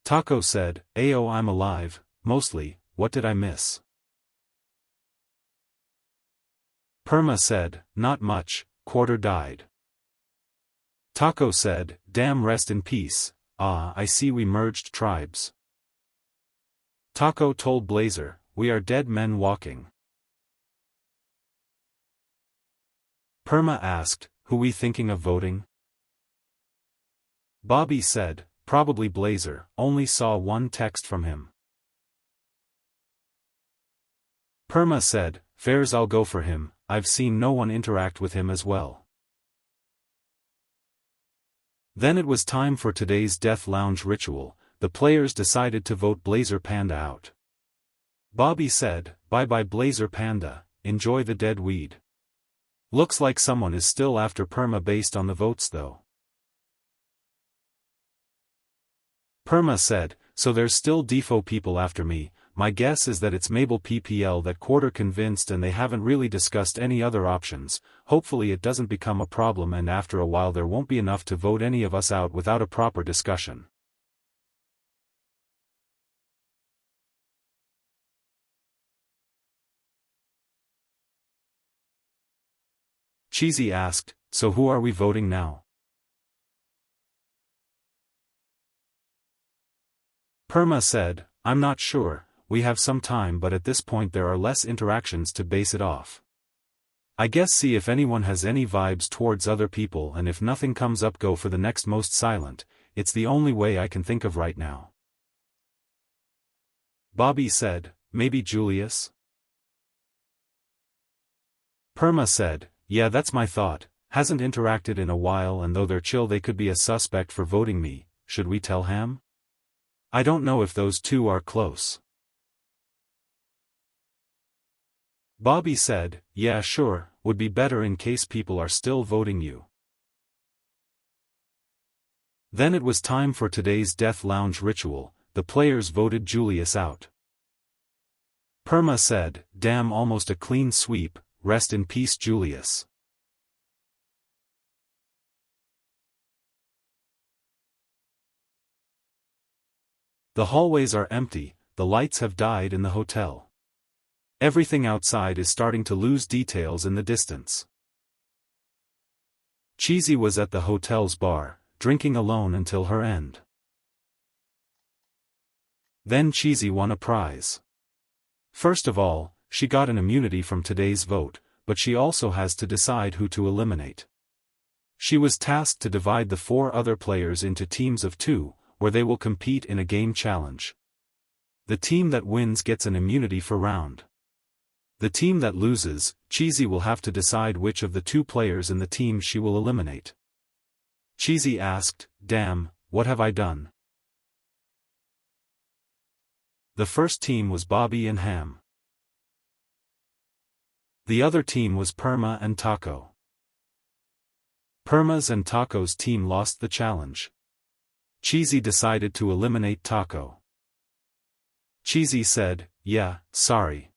Taco said, "Ayo, I'm alive, mostly. What did I miss?" Perma said, "Not much, Quarter died." Taco said, "Damn, rest in peace. Ah, I see we merged tribes." Taco told Blazer, "We are dead men walking." Perma asked, "Who we thinking of voting?" Bobby said, "Probably Blazer, only saw one text from him." Perma said, "Fairs, I'll go for him, I've seen no one interact with him as well." Then it was time for today's Death Lounge ritual. The players decided to vote Blazer Panda out. Bobby said, "Bye-bye Blazer Panda, enjoy the dead weed." Looks like someone is still after Perma based on the votes though. Perma said, "So there's still defo people after me. My guess is that it's Mabel PPL that Quarter convinced and they haven't really discussed any other options. Hopefully it doesn't become a problem and after a while there won't be enough to vote any of us out without a proper discussion." Cheesy asked, "So who are we voting now?" Perma said, "I'm not sure, we have some time but at this point there are less interactions to base it off. I guess see if anyone has any vibes towards other people and if nothing comes up go for the next most silent, it's the only way I can think of right now." Bobby said, "Maybe Julius?" Perma said, "Yeah, that's my thought, hasn't interacted in a while and though they're chill they could be a suspect for voting me. Should we tell Ham? I don't know if those two are close." Bobby said, "Yeah, sure, would be better in case people are still voting you." Then it was time for today's Death Lounge ritual. The players voted Julius out. Perma said, "Damn, almost a clean sweep, rest in peace Julius." The hallways are empty, the lights have died in the hotel. Everything outside is starting to lose details in the distance. Cheesy was at the hotel's bar, drinking alone until her end. Then Cheesy won a prize. First of all, she got an immunity from today's vote, but she also has to decide who to eliminate. She was tasked to divide the 4 other players into teams of 2, where they will compete in a game challenge. The team that wins gets an immunity for round. The team that loses, Cheesy will have to decide which of the 2 players in the team she will eliminate. Cheesy asked, "Damn, what have I done?" The first team was Bobby and Ham. The other team was Perma and Taco. Perma's and Taco's team lost the challenge. Cheesy decided to eliminate Taco. Cheesy said, "Yeah, sorry.